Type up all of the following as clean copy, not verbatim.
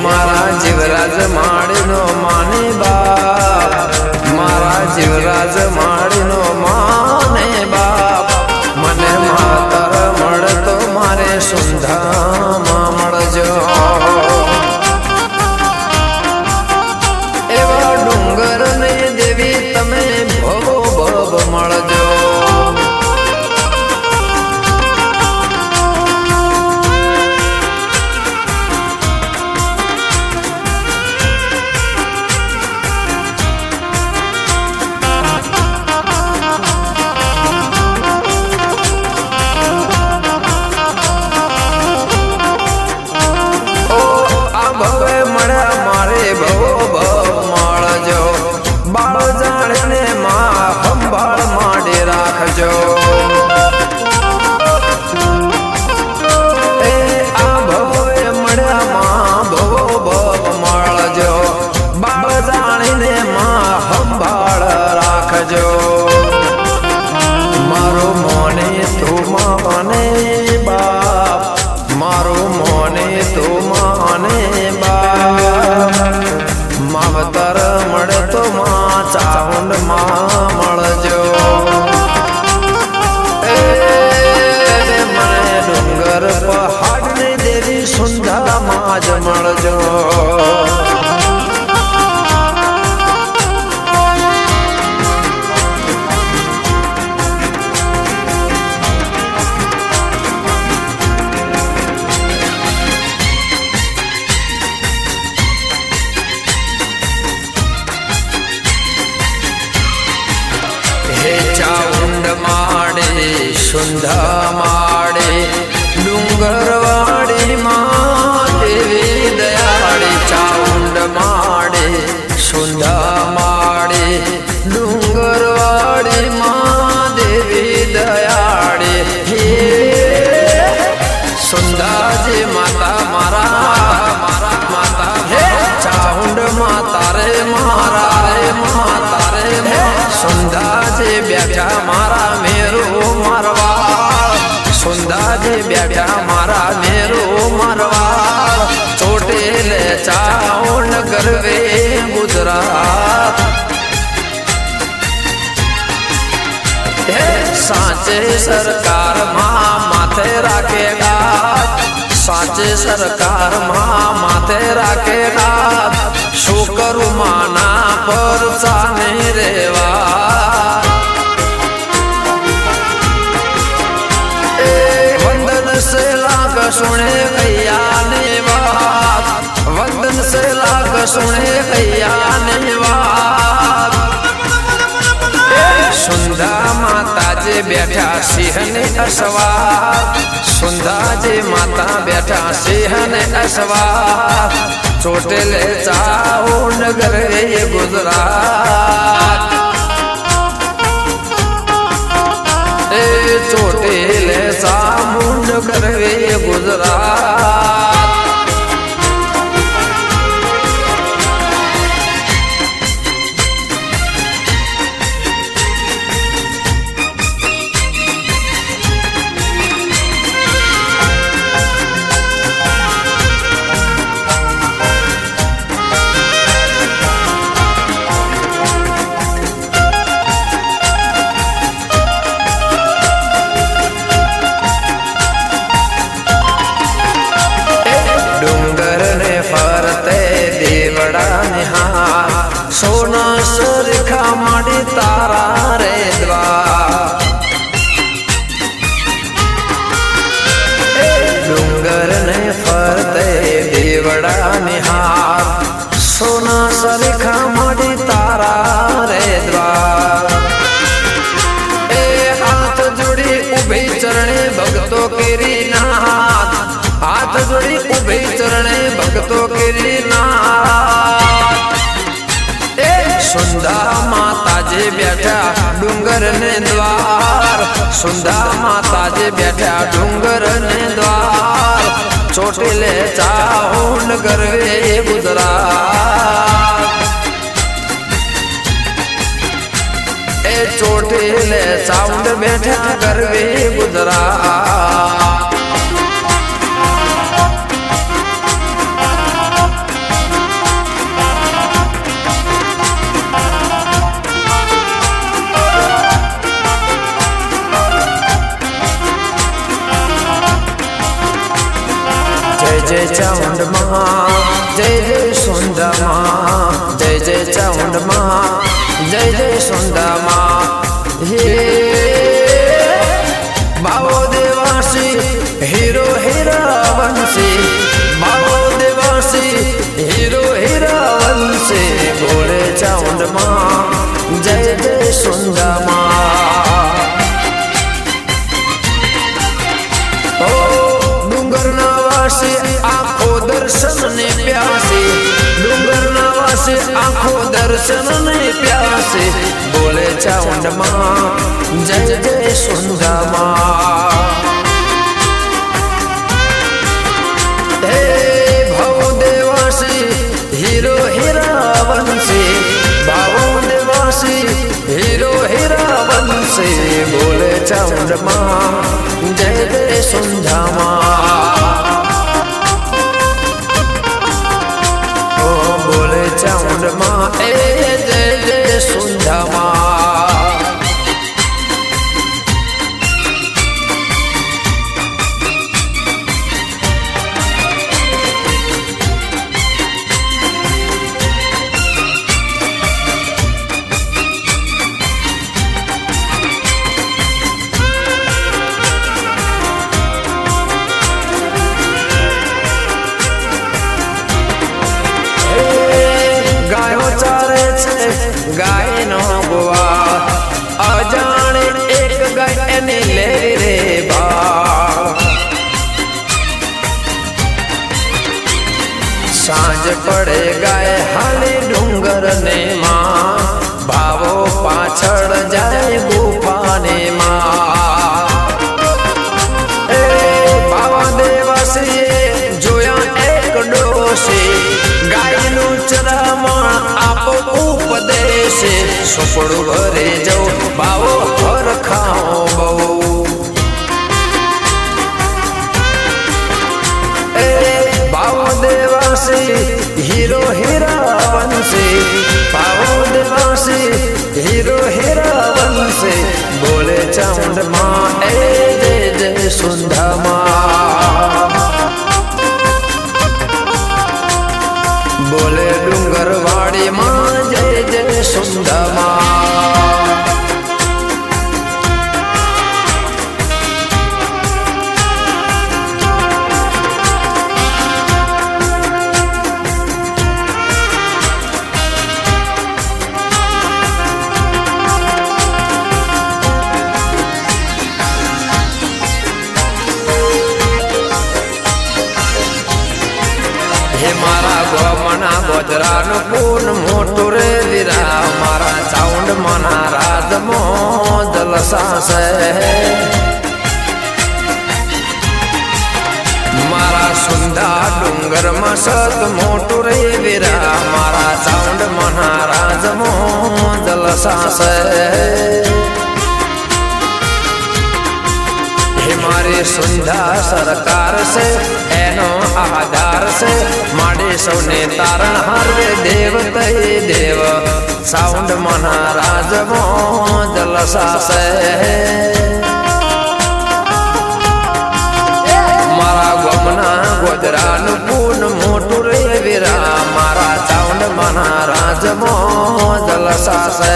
मारा जीवराज माड़ीनो माने बाप, मारा जीवराज माड़ीनो माने बाप। मने मातर मळतो मारे सुंधामा मळजो। एवा डुंगर ने देवी तमे भव भव मळजो। मारो मोने तू माने बाप, मारो मोने तू माने बाप। मावतर मळे तो मा चावंड मा मळजो। मने डुंगर पहाड़ ने देवी सुंधा माज मळजो। चाउंड माड़े सुंधा माड़े डूंगरवाड़ी माँ देवी दयाड़ी। चाउंड माड़े सुंधा माड़े डूंगरवाड़ी माँ देवी दयाड़ी। हे सुंधा जी माता मारा मारा माता हे चाउंड माता रे मारा रे माता रे सुंधा जी बैठा मारा मेरो मरवार। सुंधा जी बैठा मारा मेरो मरवार। चोटेले चाउंड करवे गुजरात। साचे सरकार माँ माथे राखेगा, साचे सरकार माँ माथे राखेगा। शुक्र माना पर चाने रेवा। वंदन से लाग सुने गैया ने बात, वंदन से लाग सुने गैया ने बात। सुंधा माता जी बैठा सिंहने असवार। सुंधा जी माता बैठा सिंहने असवार। चोटेले चाउंड करे गुजरात। चोटेले चामुंड करे गुजरात। सोना सरखा माड़ी तारा रे द्वार। डूंगर ने फरते देवड़ा निहार। सोना सरखा माड़ी तारा रे द्वार। हाथ जोड़ी उभे चरणे भक्तों केरी नाथ। हाथ जोड़ी उभे चरणे भक्तों केरी नाथ। सुंधा माता जी बैठा डूंगर ने द्वार। सुंधा माता जी बैठा डूंगर ने द्वार। चोटेले चाउंड करवे गुजरात। चोटेले चाउंड बैठा करवे गुजरात। માં જય જય સુંદા માં જય જય ચાઉંડ માં જય જય સુંદા માં હે બાવો દેવાસી હીરો હીરા વંશી બાવો દેવાસી હીરો હીરા વંશી બોલે ચાઉંડ માં જય જય સુંદા માં ઓ ડુંગરના વાસી આખો દર્શન ને પ્યાસી ડુંગરના વાસી આખો દર્શન ને પ્યાસી બોલે ચાઉંડ માં જય જય સુંદા માં હે ભવ દેવાસી હીરો હીરા વંશી ભાવો દેવાસી હીરો હીરા વંશી બોલે ચાઉંડ માં જય જય સુંદા માં ઓ બોલે ચાઉંડ માં એ જય જય સુંદા માં गाय नो गोवा अजाने एक गाय ने ले रे बा सांझ पड़े गाय हाले डूंगर ने मां भावो पाछड़ जाए गुफा ने मां ए बाबा देवासी जोया एक डोसी गाय नु चरामण आपो उपदेश सुपड़ू भरे जाओ बावो भर खाओ बहु ए बावो देवासी हीरो हीरा वंशी बावो देवासी हीरो हीरा वंशी बोले चाउंड मां ए जय जय सुंदा मां बोले डूंगर वाड़ी मां जय जय सुंदा मां हे मारा गोमना गोजरान पून मोटू रे वीरा मारा चाउंड मना राज मो जलसा से मारा सुंदा डूंगर मसत मोटू रे वीरा मारा चाउंड मना राज मो जलसा से मारी सुंदा सरकार से एनो आधार से माड़े सौने तारण हरवे देव तय देव साउंड मना राज मो जलसा से मारा गोमना गोजरान पून मोटू रे वीरा मारा साउंड मना राज मो जलसा से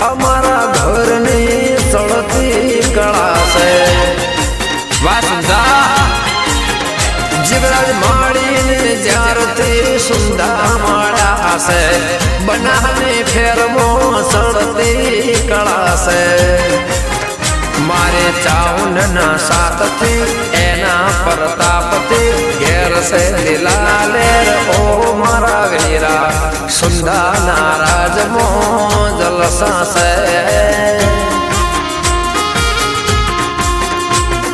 अमारा घर ने सड़ती कला से वासुदा जीवराज माड़ी ने जारती सुंदा माड़ा से बनाने फेर मो सड़ती कला से मारे चाउंड न साथ थी एना प्रताप थी घेर से दिलाले ओ मारा वीरा सुंदा नाराज मो जलसा से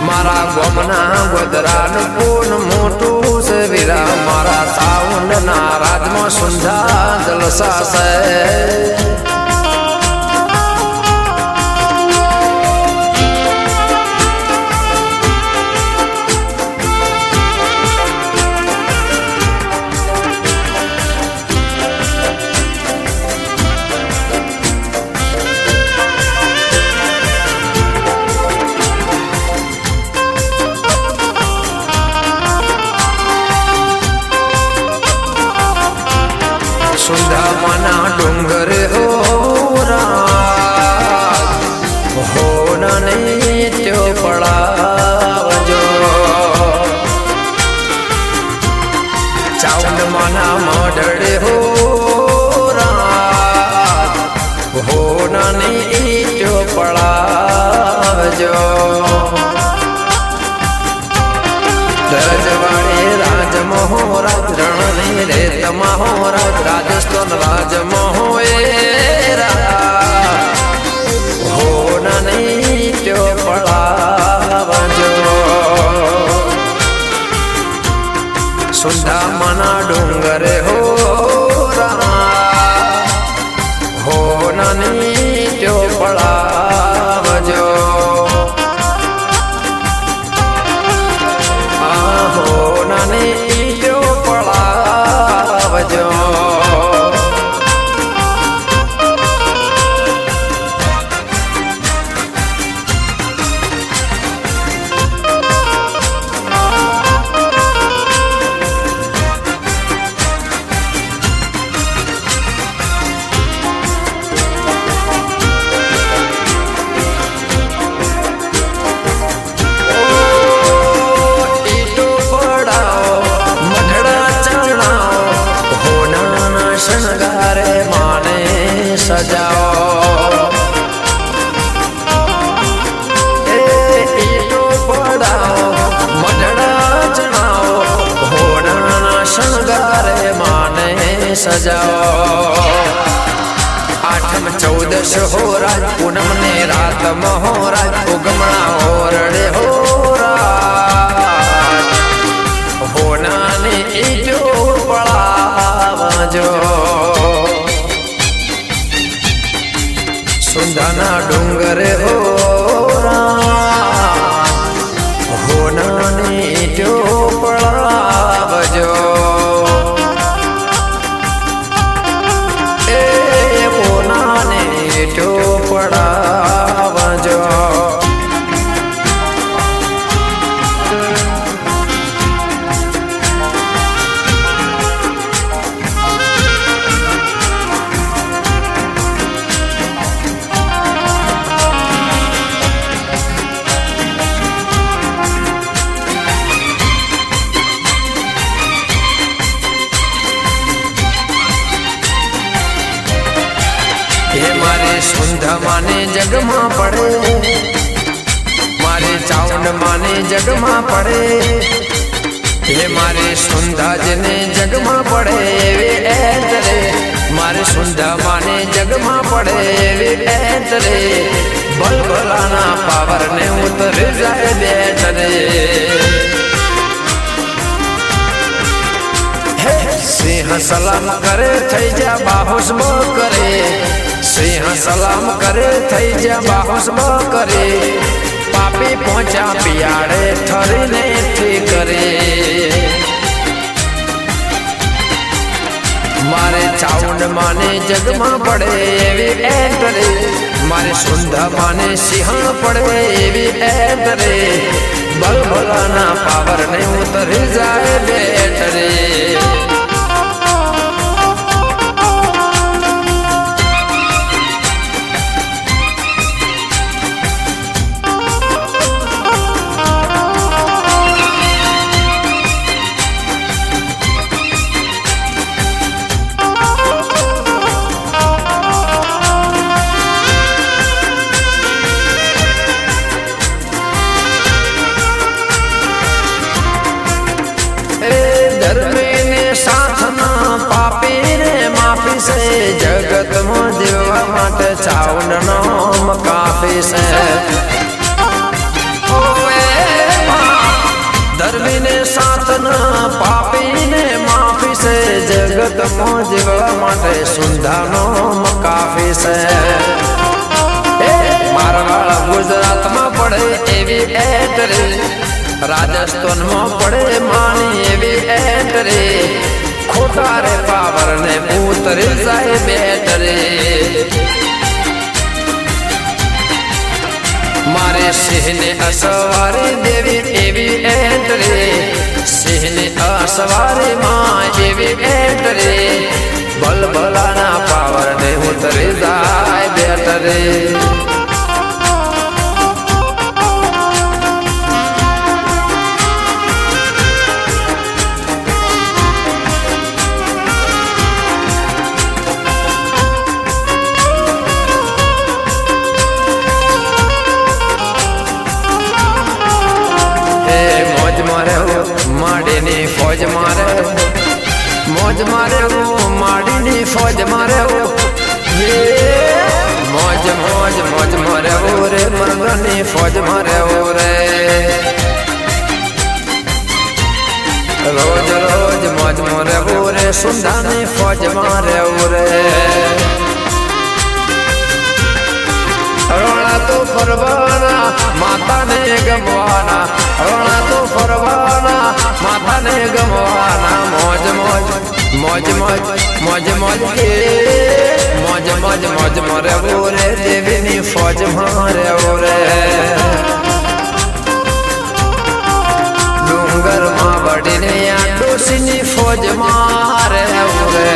मारा ગોમના ગોદરાનું પૂન મોટું છે વીરા મારા સાઉન્ડ ના રાજમાં સુંધા જલસા છે સુંધામાના ડુંગર હો હોનાને ત્યો પડાવજો ચાઉંડમાના મઢડે હો હોનાને ત્યો પડાવજો રજવાડે રાજ મોહરાજ રણની રેત મહોરાજ રાજસ્થાન રાજ હોનાની ત્યો પડાવજો સુંધામાના ડુંગરે હોનાની ત્યો પડાવજો શણગારે માને સજાઓ ઈટો પડાઓ મઢડા ચણાઓ હોનાના શણગારે માને સજાઓ આઠમ ચૌદશ હોરાજ પૂનમ ને રાત મહોરાજ ઉગમણા ઓરડે હોરાજ હોનાને ઈટો પડાવજો સુંધાના ડુંગરે હોનાની ત્યો પડાવજો એ હોનાની ત્યો પડાવજો સુંધામાને જગમાં પડે મારે ચાઉંડમાને જગમાં પડે હે મારે સુંધાજને જગમાં પડે એવી એતરે મારે સુંધામાને જગમાં પડે એવી એતરે બલબલાના પાવરને ઉતરી જાય બેટરે સિંહ સલામ કરે થઈ જા બાહોશ કરે સિંહ સલામ કરે થઈ જા બાહોશ કરે પાપી પહોંચ્યા પિયાડે ઠરીને ઠી કરે મારે ચાઉંડમાને જગમાં પડે એવી એતરે મારે સુંધામાને સિંહણ પડે એવી એતરે બલબલાના પાવરને ઉતરી જાય બેટરે जगत में देवा माटे चाउंड नाम काफी से જગતમાં જીવવા માટે સુંધાનો કાફી છે મારવાડ ગુજરાતમાં પડે એવી એન્ટ્રી રાજસ્થાનમાં પડે માની એવી એન્ટ્રી ખોટા રે પાવર ને ઉતરી જાય બેટરી મારે સિંહને અસવારી દેવી એવી એન્ટ્રી સિંહને અસવારી માં એવી એન્ટ્રી બલબલાના પાવર ને ઉતરી જાય બેટરી फौज मारे मौज मारे माड़ी फौज मारे मौज मौज मौज मारे रे मर्दानी फौज मारे रे रोज रोज मौज मारे रे सुंदानी फौज मारे रे रोना तो फरवाना माता ने गमवाना रोना तो फरवाना माता ने गमवाना मौज मौज मौज मौज मौज मौज मौज मौज मौज मारे रे देवी नी फौज मारे रे डूंगर मां बड़ी ने डोसी नी फौज मारे रे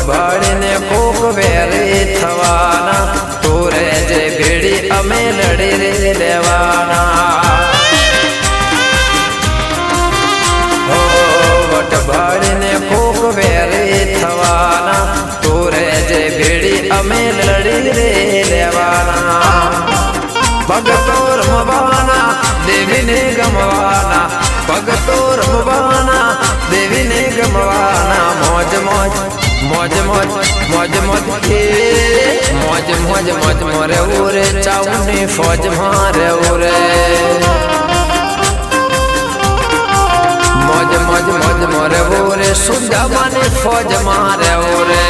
भाड़ीने कोक वेरी थवाना तोरे जे भेड़ी अमे लड़ी रे लेवाना हो वट भाड़ीने कोक वेरी थवाना तोरे जे भेड़ी अमे लड़ी रे लेवाना भगतोर मवाना देवी ने गमवाना भगतोर मवाना देवी ने गमवाना मौज मौज मौज मौज मौज मौज मौज मौज मौज मारे रे चाउनी फौज मारे रे मौज मौज मौज मारे रे सुंदा माने फौज मारे रे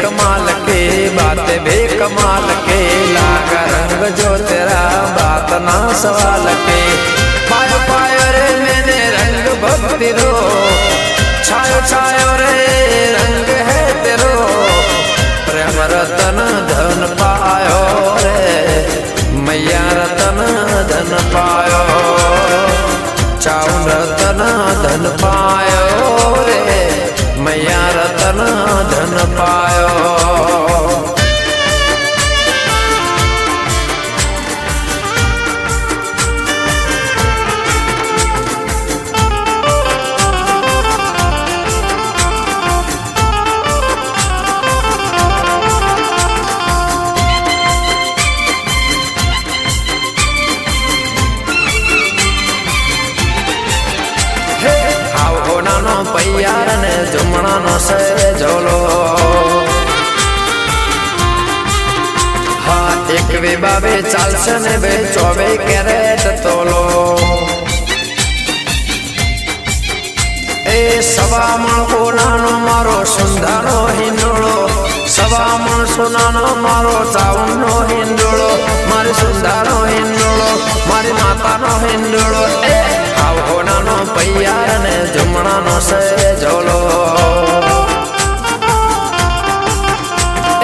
कमाल के बात बे कमाल के लागा रंग जो तेरा बात ना सवाल के पायो पायो रे मैंने रंग भक्ति रो छायो छायो रे रंग है तेरो प्रेम रतन धन पायो रे मैया रतन धन पायो चाऊ रतन धन पायो रे मैया रतन धन पायो पैयार ने जुमना नो से झोलो हाँ एक वे बाबे चालसे ने बे 24 कैरेट तोलो ए सवा मण कोनानो मारो सुंदानो हिंडोळो सवा मण सोनानो मारो चावनो हिंडोळो मारी सुंदानो हिंडोळो मारी मातानो हिंडोळो ए हाव कोनानो पैयार ने जुमना नो से झोलो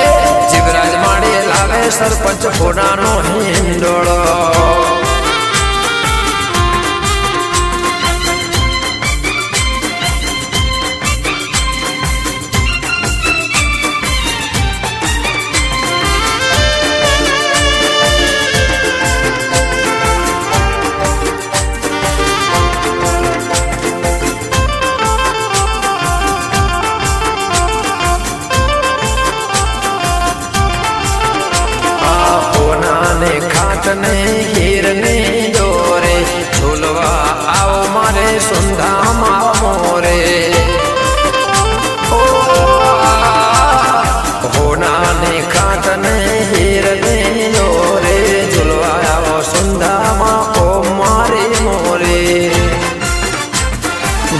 ए जीवराज माड़ी लावे सरपंच कोनानो हिंडोळो मारे सुंधा मोरे होना ने खाटने हीरने लोरे झुलवाया वो सुंधा ओ मारे मोरे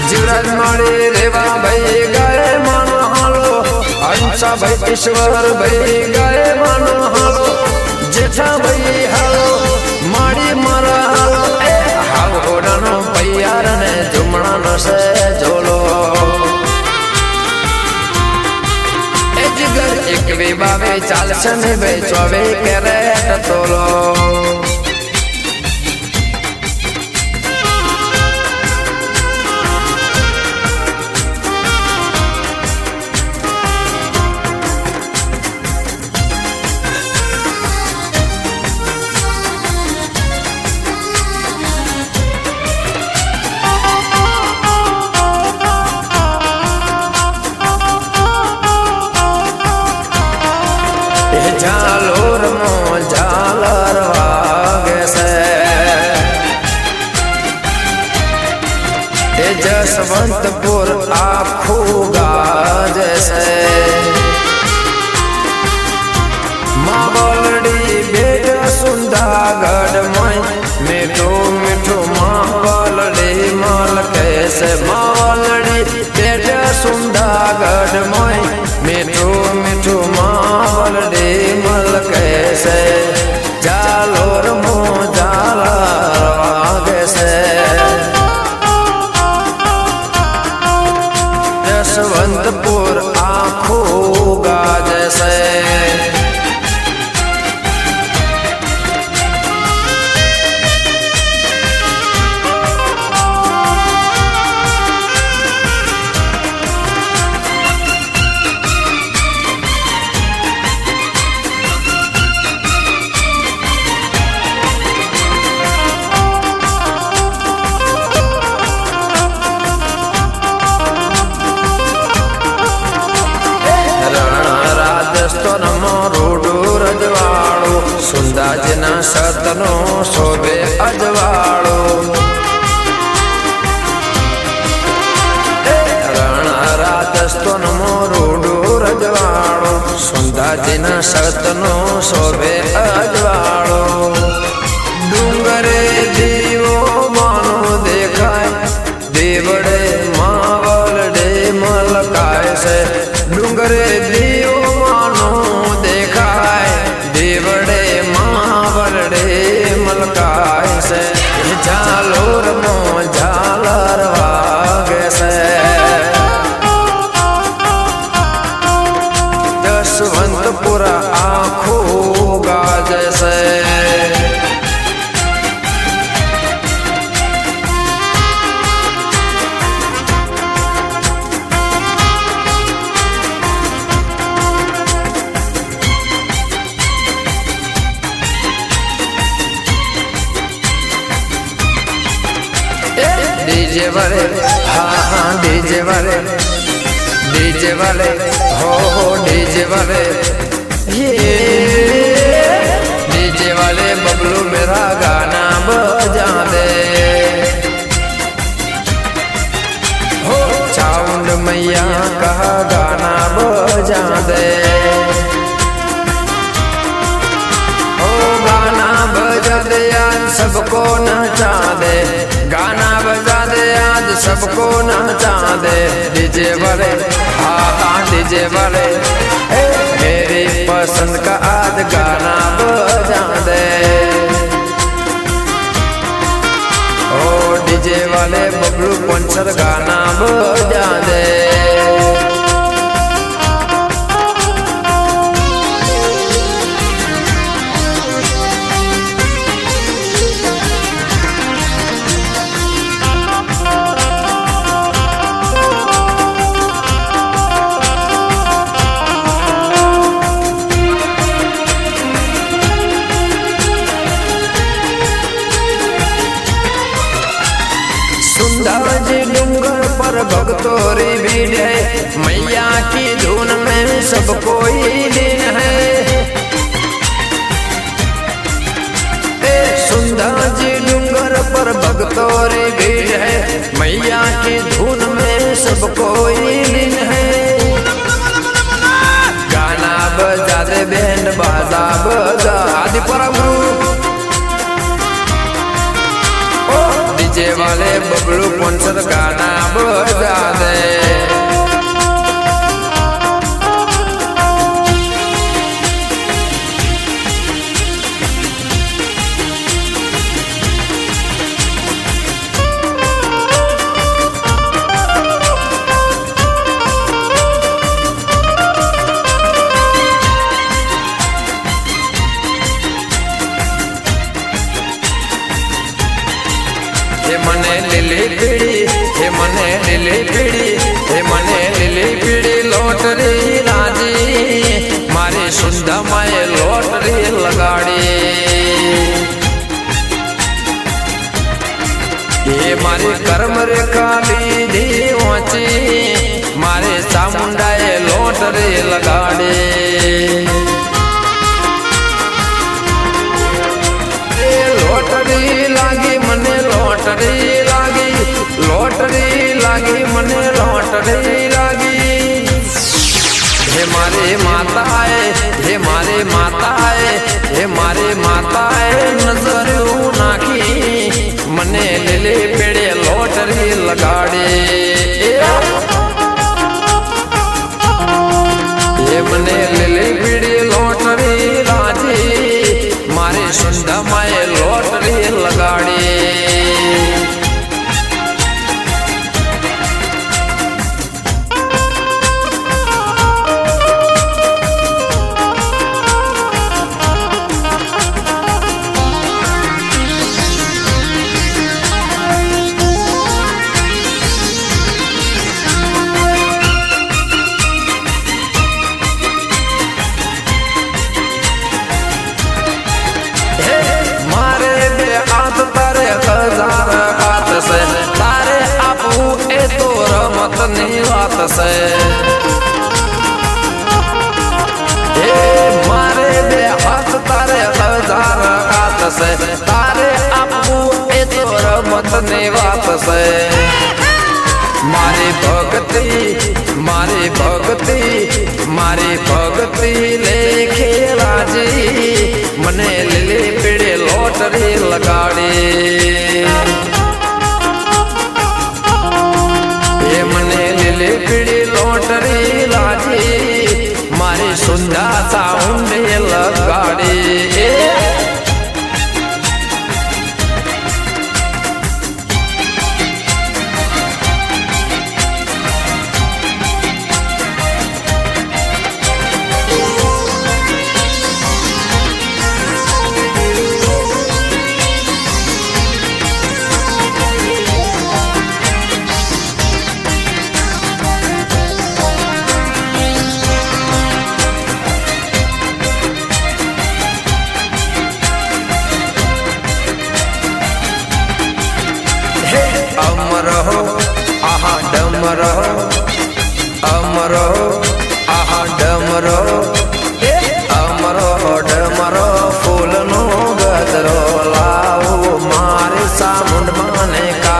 जीवराज मारे रेवा भाई गए मन हालो अंशा भाई ईश्वर भाई गए मन हालो जेठा भाई हालो माड़ी मारा हालो ए हावड़ा नो पैयार ने जुमणा न से झोलो ए जिगर एक वे बावे चाल सने बे चौवे करे तोलो झालोर मो झालर वागे से जसवंतपुर आखू गाज से मावलड़ी बेटा सुंदागढ़ में मीठो मीठो मावलड़ी माल कैसे मावलड़ी बेटा सुंदागढ़ में मीठो मीठो मावलड़ी मल कैसे जालोर मो जाला वागे से यशवंतपुर आँखों गाज से सुंदाजना सतनो शोभे अजवाड़ो रण राजस्थान मोरूडो रजवाड़ो सुंदाजना सतनो शोभे अजवाड़ो डूंगरे जीवो मानो देखाय देवड़े मावलड़े मलकाय से डूंगरे जीवो मानो देखाय देवड़े मावलड़े मलकाय से झालोर मो झालर वागे से यशवंतपुर आँखों गाज से डीजे वाले हाँ हाँ डीजे वाले हो डीजे वाले ये डीजे वाले बबलू मेरा गाना बजा दे हो चाउंड मैया का गाना बजा दे हो गाना बजा दे आज सबको नचा दे गाना बजा दे आज सबको नचा दे डीजे वाले हाँ हाँ डीजे वाले मेरी पसंद का आज गाना बजा दे ओ डीजे वाले बबलू पंचर गाना बजा दे भगतोरी भीड़ है मैया की धुन में सब कोई लीन है। सुंदर जी डूंगर पर भगतोरी भीड़ है कोई लीन है। गाना बजा दे बैंड बाजा बजा आदि परगुरु डीजे वाले बबलू कॉन्सर्ट गाना बजा दे। हे मने लिली पीड़ी, हे मने लिली पीड़ी, हे मने लिली पीड़ी लोटरी राजी मारी सुंदर माए लोटरी लगाड़ी। ये मारी कर्म रेखा लीधी ऊंची मारे चामुंडाए लोटरी लगाड़ी। लोटरी लागी मने लोटरी लागी, लोटरी लागी मने लोटरी लागी। हे मारे माता है, हे मारे माता है, हे मारे माता है नजर नाखी मने लिली पेड़े लोटरी लगाड़ी। ये मने लिली पेड़ी लोटरी राजी मारे सुंदर माए लोटरी लगाड़ी। तारे आपू ए तो रमत नहीं बात से। हे मारे बे हाथ तारे हजार हाथ से तारे आपू ए तो रमत नहीं बात से। मारी भक्ति मारी भक्ति मारी भक्ति लेखे राजी मने लिली पीड़े लोटरी लगाड़ी। ये मने लिली पीड़ी लोटरी लाजी मारी सुंदर साउंड लगाड़ी। अमर हो आहा डमर हो, अमर हो आहा डमर हो, अमर हो डमर फूल नो गजरो लाओ मारे सामुंड माने का।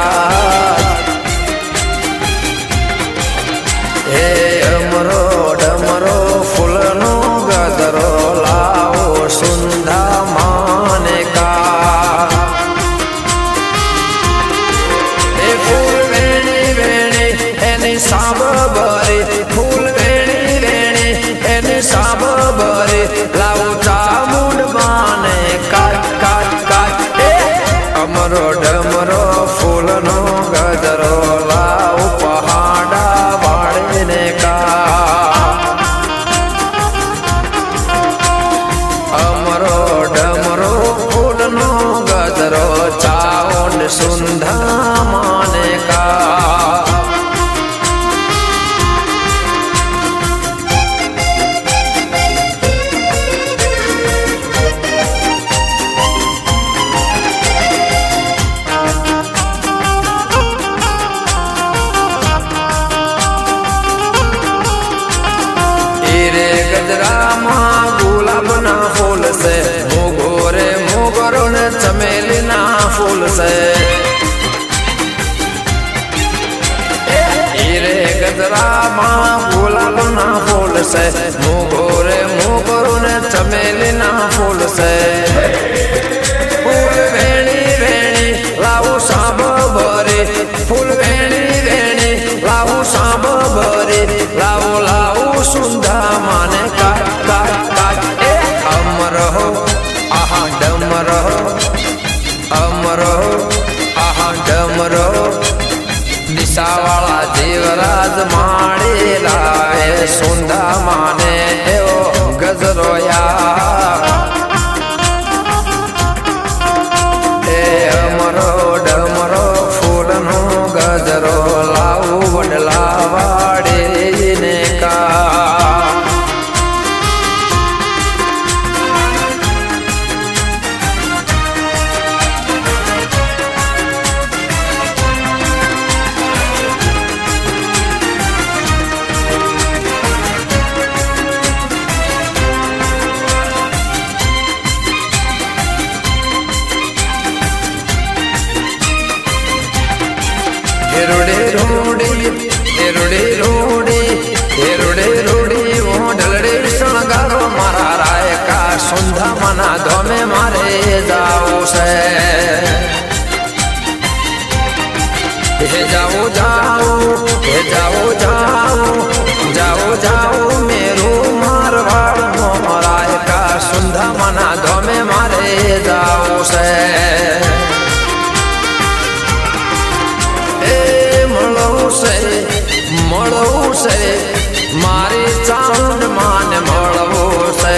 हे अमरो डमरो फूल नो गजरो लाओ सुंधा माने का। साब बरे फूल वेणी वेणी एने साब बरे लाओ चामुंड माने काट काट काट। अमरो डमरो फूल नो गजरो लाओ पहाड़ा वाड़ने का। अमरो डमरो फूल नो गजरो चाउंड सुंधा माने का। चमेली ना फूल से हीरे ગળામાં ગુલાબના ફૂલ છે મોગરો ને ચમેલીના ફૂલ છે ફૂલ વેણી વેણી લાવું સાંભ ભરે ફૂલ વેણી વેણી લાવું સાંભ ભરે લાવું સુંદા માને કાટ એ અમર હો આહા ડમર હો અમર હો આહા ડમર હો દિશાવાળા જીવરાજ માળેલા એ સુંદા માને એવો ગજરોયા એ અમરો ડમરો ફૂલનો ગજરો લાવું વડલા વાડે કા શણગારો મારા રાય કા સુંધા મના ધોમે મારે જાવું છે હે જાવું જાવું મેરું મારવાડ રાય કા સુંધા મના ધોમે મારે જાવું છે મળવું છે મારી ચાંદ માને મળવું છે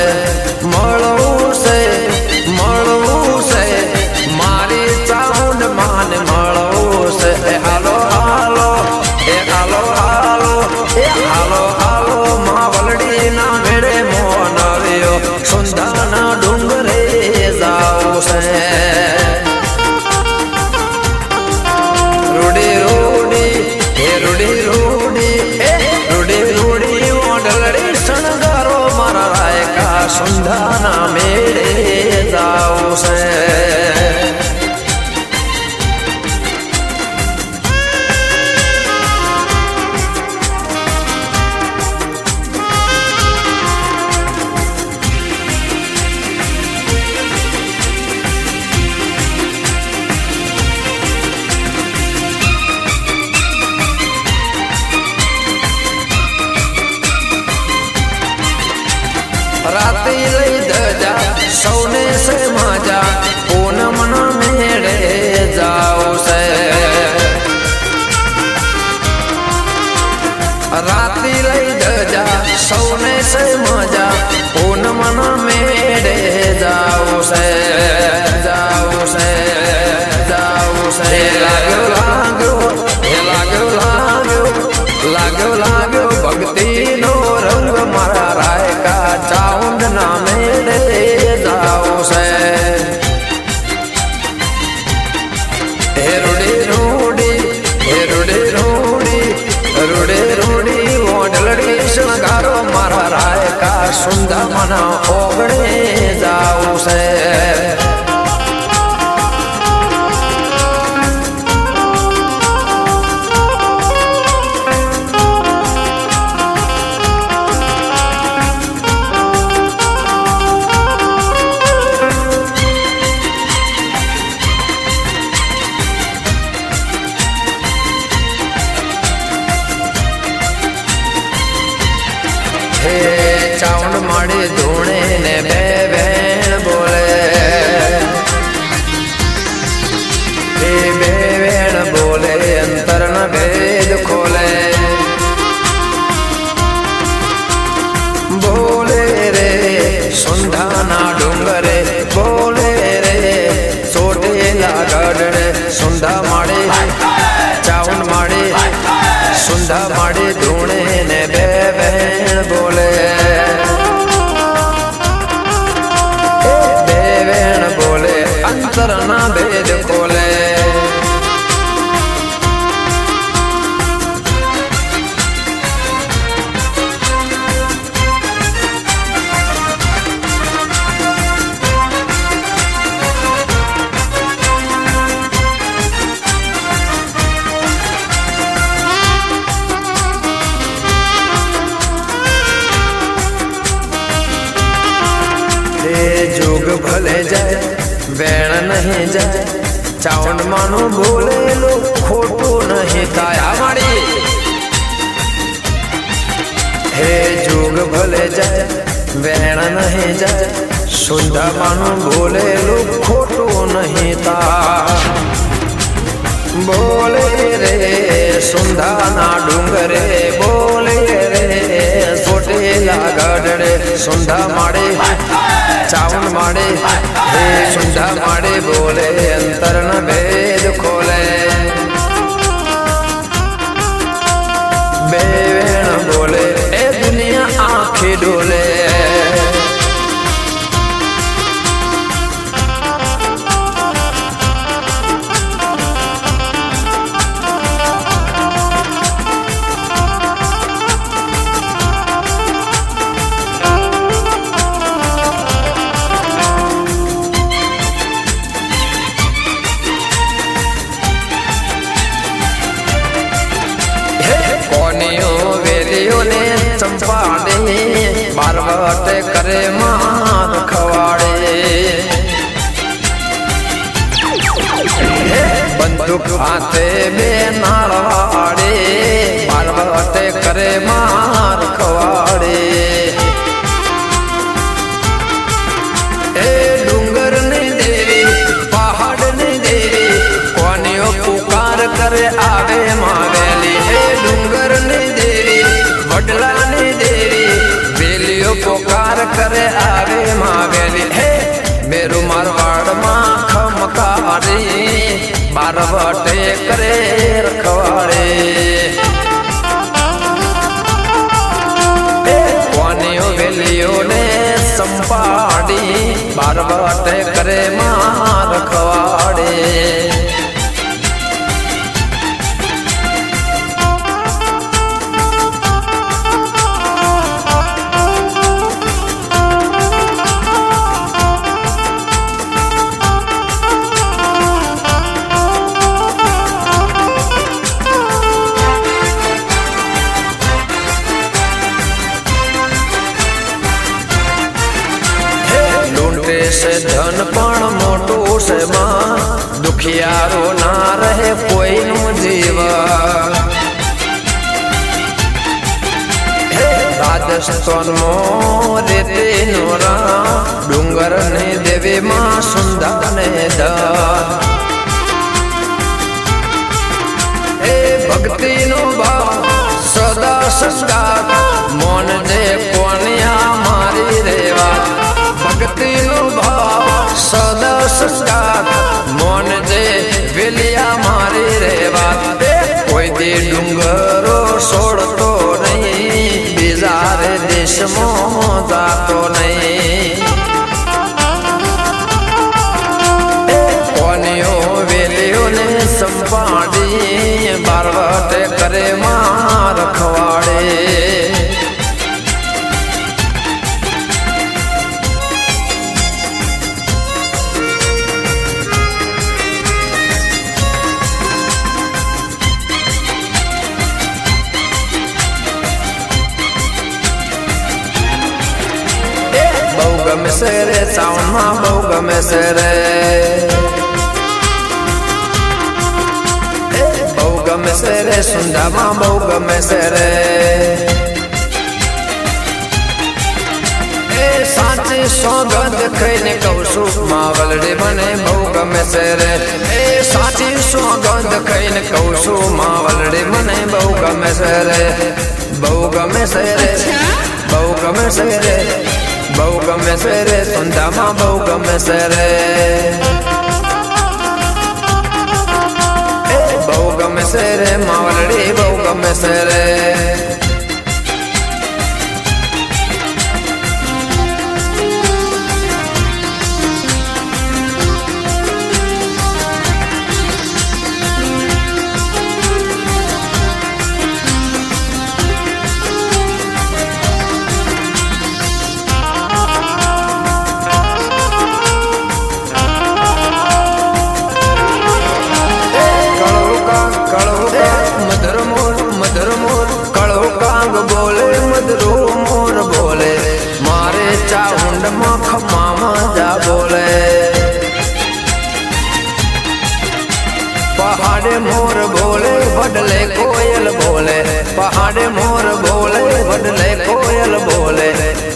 મારી ચાંદ માને મળવું છે હાલો માવલડી ના મેળે મોન આવ્યો સુંદાના ડુંગરે જાવ છે સુંધાના મેળે જાવ છે રાતે લઈ દજા સૌને સે માજા પૂનમના મેળે જાવ છે રાતે લઈ દજા સૌને સે માજા પૂનમના મેળે જાવ છે લાગ્યો ભક્તિનો રંગ મારા રાય કા ચાઉંડ ના મેળે જાવ છે રૂડી ઓઢલડી શણગારો મારા રાય કા સુંદા મના ઓગણે જાવ છે ચાઉંડ માડી ધૂણે ને બે વેણ બોલે બે વેણ બોલે અંતર ન ભેદ ખોલે બોલે રે સુંધાના ડુંગરે બોલે રે ચોટેલા ગઢડે સુંધા માડે ચાઉંડ માડે સુંધા માડે ધૂણે ને બે વેણ બોલે અંતર ના ભેદ ખોલે જાય વેણ નહીં જાય ચાઉંડ માનું બોલેલું ખોટું નહીં થાય મારી હે જોગ ભલે જાય વેણ નહીં જાય સુંદા માનું બોલેલું ખોટું નહીં થાય બોલે રે સુંદાના ડુંગરે બોલે રે સોટેલા ગઢડે સુંદા માડે ચાવન માડે હે સુંદા માડે બોલે અંતરના ભેદ ખોલે બે વેણ બોલે એ દુનિયા આખી ડોલે ચંપાડે બારવટ કરે માર ખવાડે બંદૂક હાથે બે નાળવાડે બારવટ કરે માર ખવાડે એ ડુંગર ની દેવી પહાડ ની દેવી કોનીઓ પુકાર કરે આવે માવેલી એ ડુંગર ની દેવી વડલા પોકાર કરે આવે માવેલી હે મેરુ મારવાડ માં ખમકારી બારવટે કરે રખવાડે કોનીઓ વેલીઓ ને સંપાડી બારવટે કરે માં રખવાડે से धन पण मोटू से मां दुखियारो ना रहे कोई नु जीवा राजस्थान मो रेते नोरा डूंगर ने देवी मां सुंदर ने दान ए भक्ति नो भाव सदा संगार मोन जे कोनिया मारी रेवा भक्ति नो भाव सदा संगार मोन जे वेलिया मारी रेवा कोई दी डूंगरो छोड़तो नहीं बिजारे देश में जातो नहीं कोनियो वेलियो ने संपाड़ी बारवट करे मार खवाड़े गमे से रे सावन में बहु गमे से रे बहु गमे से रे सुंदा में बहु गमे से रे साची सौगंध खाईने कहूं मावलडे मने बहु गमे से रे साची सौगंध खाईने कहूं मावलडे मने बहु गमे से रे बहु गमे से रे बहु गमे से रे बहु गमे से रे सुंदा मां बहु गमे से रे बहु गमे से रे मावलड़ी बहु गमे से रे मधुर मोर कड़ो पहाड़े मोर बोले बदले कोयल बोले पहाड़े मोर बोले बदले कोयल बोले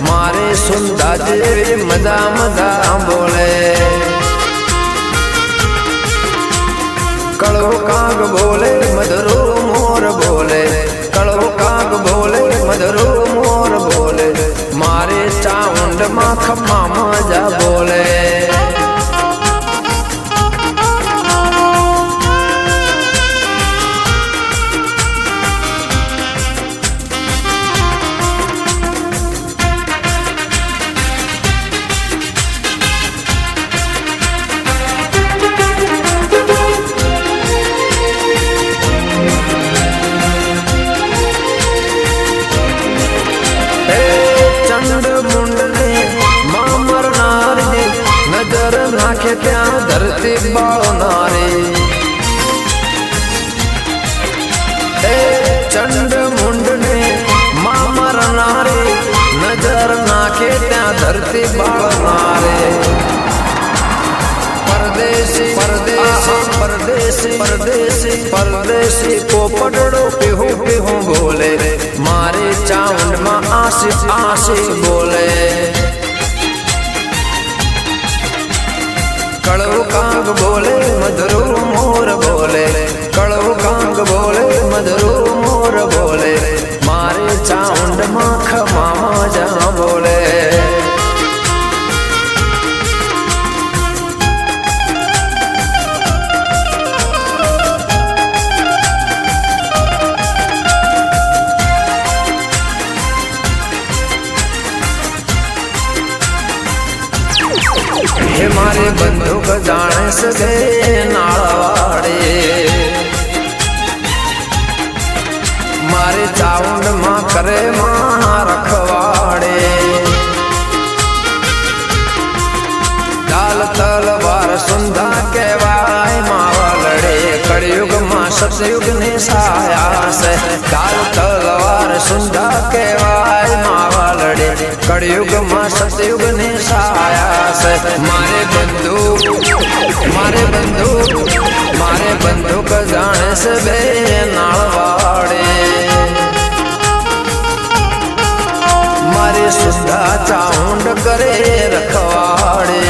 मारे सुंदा देवी मजा मजा बोले कड़ो काग बोले मधुरो मोर बोले कड़ो काग बोले मधुरो मोर बोले मारे चाउंड माख मामा जा बोले नाखे क्या धरती बालो नारी चंड मुंड ने मामर नारी नजर नाखे त्या धरती बालो नारे परदेसी परदेसी परदेसी परदेसी परदेसी को पड़ो पिहू पिहू बोले मारे चाउंड में आसी आसी बोले कड़ो कांग बोले मधुरो मोर बोले कड़ो कांग बोले मधुरो मोर बोले मारे चाउंड माख मामा जा बोले हे मारे बंदूक जाने सके नाड़वाड़े मारे चाउंड मां करे मां रखवाड़े डाल तलवार सुंधा के वाय मावा लड़े कड़युग मां सतयुग ने साया से डाल तलवार सुंधा के वाय मावा लड़े कड़युग मां सतयुग ने साया से मारे बंदूक जाने से बे नाड़वाड़े मारे सुधा चाउंड करे रखवाड़े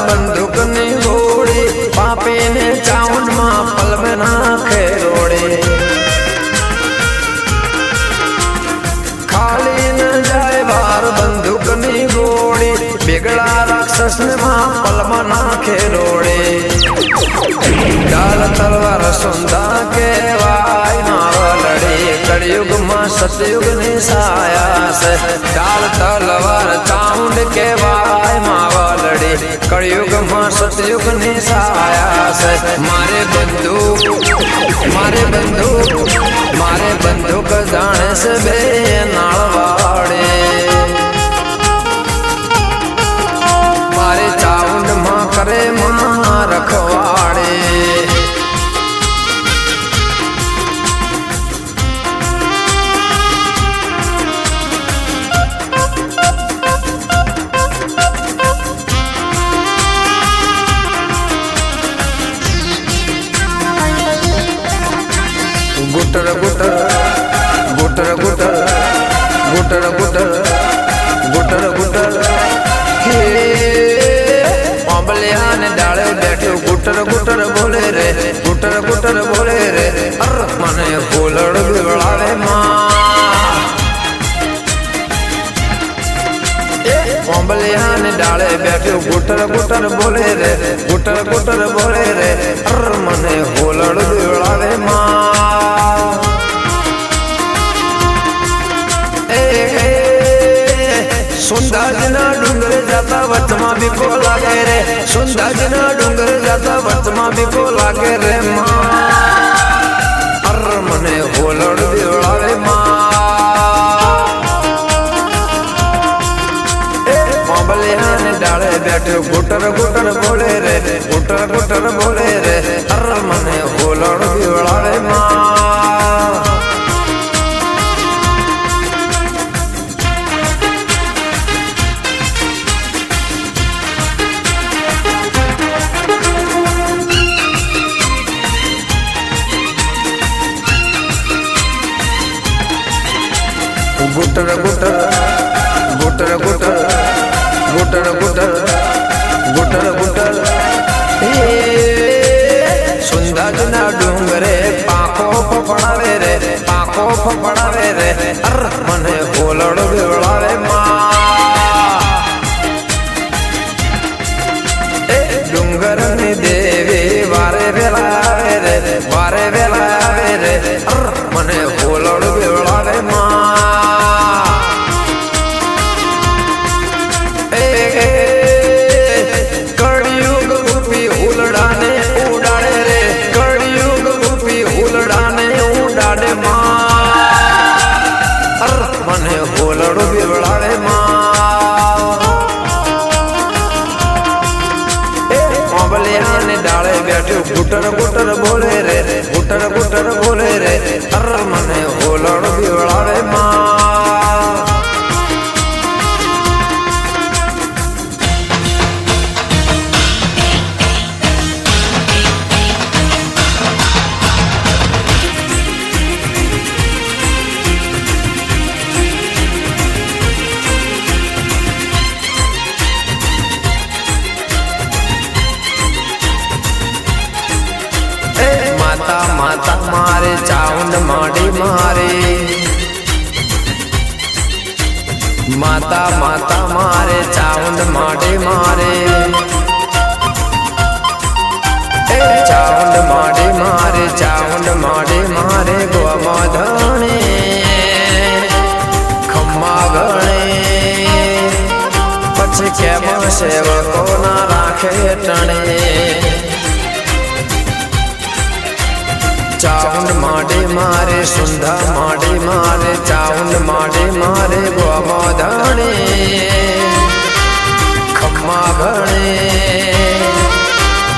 बंदूक ने घोड़े पापे ने चाउंड मां पल में नाखे रोड़े खाली न जाए बार बंदूक ने घोड़े बिगड़ा राक्षस ने मां पल में नाखे रोड़े डाल तलवार सुंदा के वाय नावा लड़े कड़युग मां सतयुग ने साया से डाल तलवार चाउंड के वाय मावा लड़े कड़युग मां सतयुग ने साया से मारे बंदूक जाने से बे नाड़वाड़े मारे चाउंड मां करे मां रखवाड़े गुटर गुटर गुटर गुटर गुटर गुटर गुटर गुटर हे पांबलिया ने डाले बैठे गुटर गुटर बोले रे गुटर गुटर बोले रे अर मने बोलड़ बिगड़ावे मां पांबलिया ने डाले बैठे गुटर गुटर बोले रे गुटर गुटर बोले रे अर मने बोलड़ बिगड़ावे मां सुंदा जना डूंगर जाता वचमा भी को लागे रे सुंदा जना डूंगर जाता वचमा भी को लागे रे मां अर मने होलड़ बिगड़ावे मां ઓબલિયા ને ડાળે બેઠો ગુટર ગુટર બોલે રે ગુટર ગુટર બોલે રે અર મને હોલણ બીવડાવે માં गुटर गुटर गुटर गुटर गुटर गुटर गुटर गुटर सुंदर डूंगरे पाखो फफड़ावे रे पाखो फफड़ावे रे अर मने होलड़ बिवड़ावे डूंगर ने देवी वारे वेलावे रे वारे वेलावे रे अर मने होलड़ बिवड़ावे कड़युग रूपी हुलड़ाने उड़ाड़े रे कड़युग रूपी हुलड़ाने उड़ाड़े अर मने होलड़ बिवड़ावे ओबलिया ने डाले बैठो गुटर गुटर बोले रे गुटर गुटर बोले रे अर मने होलड़ बिवड़ावे माता माता मारे चाउंड माड़ी मारे माता माता मारे चाउंड माड़ी मारे चाउंड माड़ी मारे चाउंड माड़ी मारे गोमाधणे खम्मा गणे पछी केम सेवको ना राखे टणे चाउंड माडे मारे सुंधा माडे मारे चाउंड माडे मारे गोमाधणे खम्मा गणे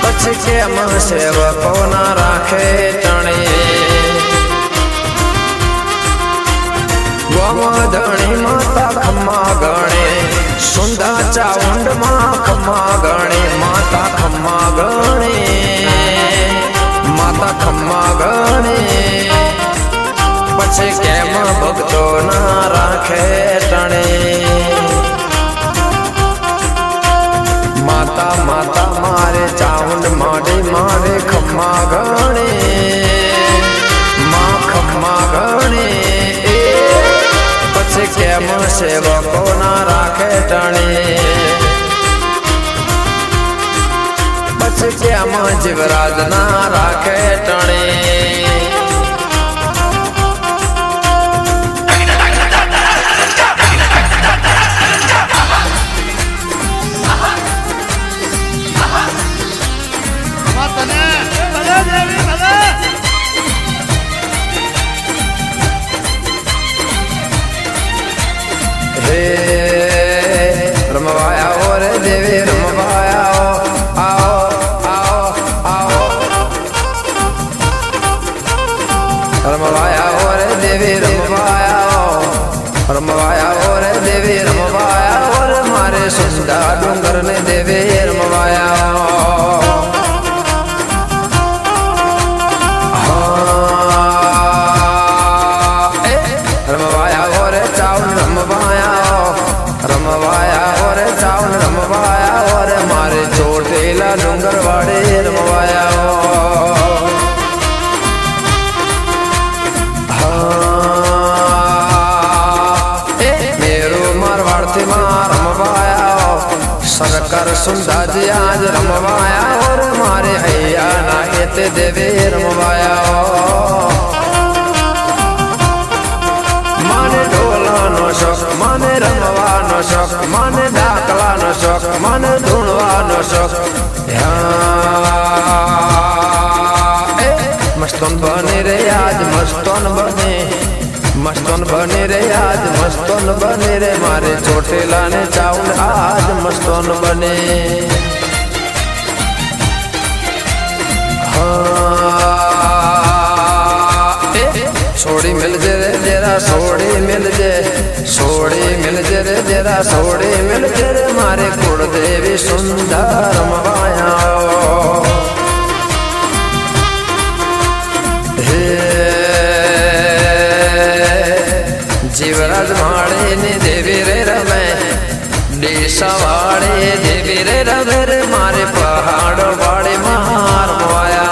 पछी केम सेवको ना राखे टणे गोमाधणे माता खम्मा गणे सुंधा चाउंड मां खम्मा गणे माता खम्मा गणे माता खम्मा गणे पछे केम भक्तो ना राखे टणे माता माता मारे चाउंड माडे मारे खम्मा गणे मां खम्मा गणे पछे केम सेवको ना राखे टणे श्याम जीवराज ना राखे टणे रे रमवाया और देवी रमवाया रमवाया और देवी रमवाया रमवाया और देवी रमवाया और मारे सुंदा डूंगर ने देवी रमवाया रमवाया और चाउन रमवाया रमवाया और चाउन रमवाया और मारे चोटेला डूंगर वाड़े रमवाया सरकार सुंदा जी आज रमवाया और मारे हैया ना एते देवे रमवाया माने ढोला नो शौक माने रमवा नो शौक माने डाकला नो शौक माने धुणवा नो शौक मस्तन बने रे आज मस्तन बने रे आज मस्तन बने रे मारे चोटेला ने चाउल आज મસ્તોન બને छोड़ी मिल जे रे जरा छोड़ी मिल जे रे जरा छोड़ी मिल जे रे मारे कुल देवी सुंदर माया हे जीवराज माड़े ने देवी रे रमे देशा वाड़े देवी रे रमे रे मारे पहाड़ वाड़े मार माया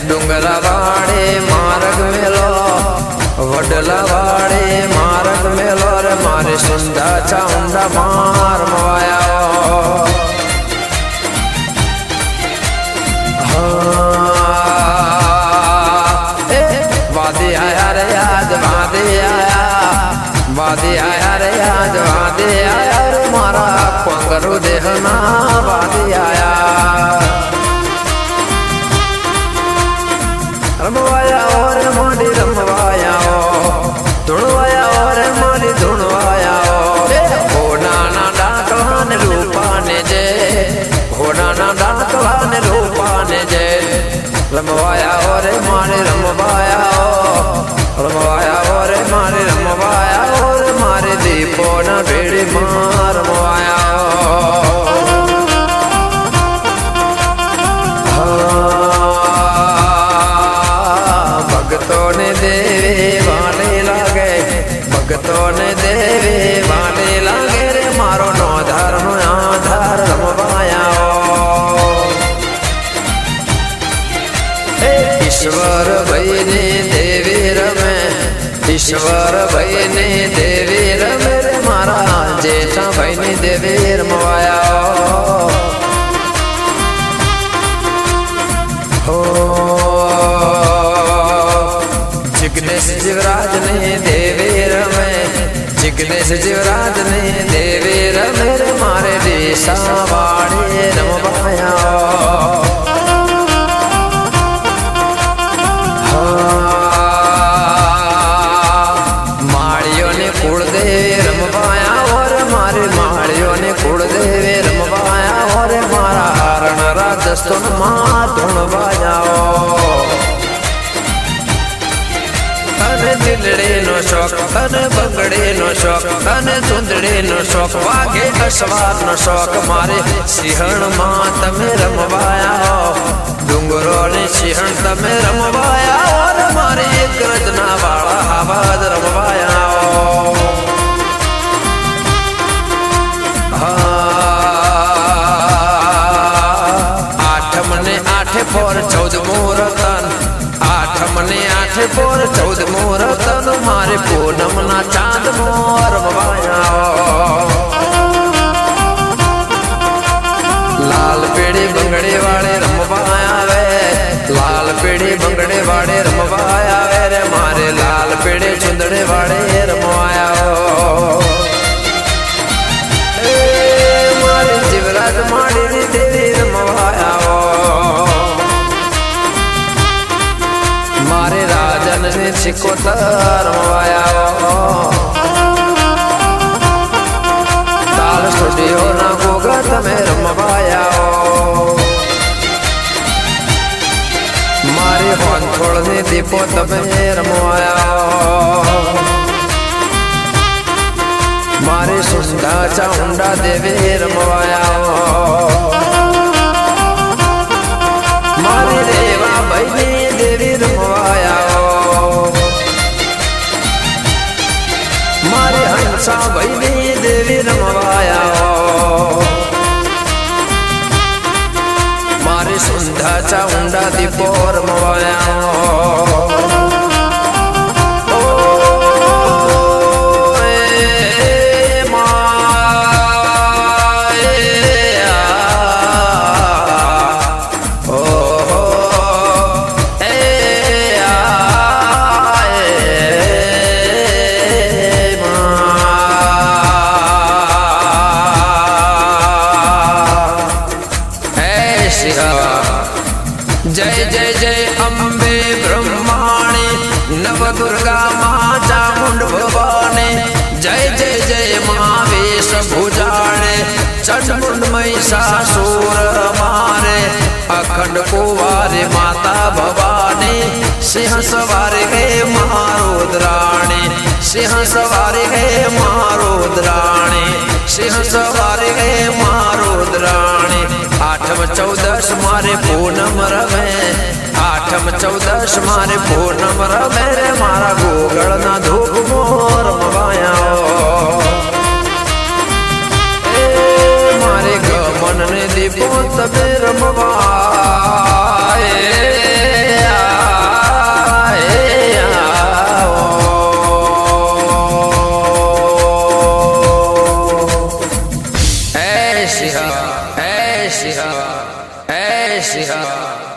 डूंगरा वाड़े मार्ग मेलो वडला वाड़े मार्ग मेलो रे मारे सुंदा चाउंडा मार मवाया वादे आया रे आज वादे आया रे आज वादे आया रे मारा पंगरू देहना वादे आया रमवाया और माड़ी रमवाया धुणवाया और माड़ी धुणवाया घोड़ाना डाकवान रूपाने जे घोड़ाना डाकवान रूपाने जे रमवाया और माड़ी रमवाया और मारे रमवाया और मारे दीपो न बेड़ी मार मवाया भगतों ने देवे वाले लागे भगतों ने देवे वाले लागे रे मारो नो धर्म आधार रमवाया ईश्वर भई ने देवी रमे ईश्वर भई ने देवी रमे रे मारा जेठा भई ने देवी रमवाया हो जिग्नेश जीवराज ने देवी रमे जिग्नेश जीवराज ने देवी रमे रे मारे देशा वाड़े रमवाया माड़ियों ने कुलदेवी रमवाया और मारे माड़ियों ने कुलदेवी रमवाया और मारा हरण राजस्थान माँ धुणवाया दिलड़े नो शौक तने बंगड़े नो शौक तने चुंदड़े नो शौक वागे अश्वार नो शौक मारे सिंहण मां तमे रमवाया डूंगरो ने सिंहण तमे रमवाया और मारे एक रजना वाला आवाज रमवाया आठ मने आठे फोर 14 मुहूर्तन मने 8 पोर 14 मुहूर्तन मारे पूनम ना चांद मोर रमवाया लाल पेड़ी बंगड़े वाले रमवाया वे लाल पेड़ी बंगड़े वाले रमवाया वे रे मारे लाल पेड़ी चुंदड़े वाले रमवाया मारे जीवराज माड़ी नी देवी रमवाया मारे राजन ने सिकोतर रमवाया ताल स्टूडियो ना गोगा तमे रमवाया मारे पंथोड़ ने दीपो तमे रमवाया मारे सुंदा चाउंडा देवी रमवाया मारे देवा भाई देवी रमवाया मारे हंसा भाई देवी रमवाया मारे सुंदा चाउंडा दीपो रमवाया ચંડ મહિષાસુર મારે અખંડ કુંવારે માતા ભવાની સિંહ સવારે હે મહારુદ્રાણી સિંહ સવારે હે મહારુદ્રાણી સિંહ સવારે હે મહારુદ્રાણી આઠમ ચૌદશ મારે પૂનમ રમે આઠમ ચૌદશ મારે પૂનમ રમે રે મારા ગોગળના ધૂપ મોર મવાયા મારે ગમન ને દીપો તબે રમવાય સિંહ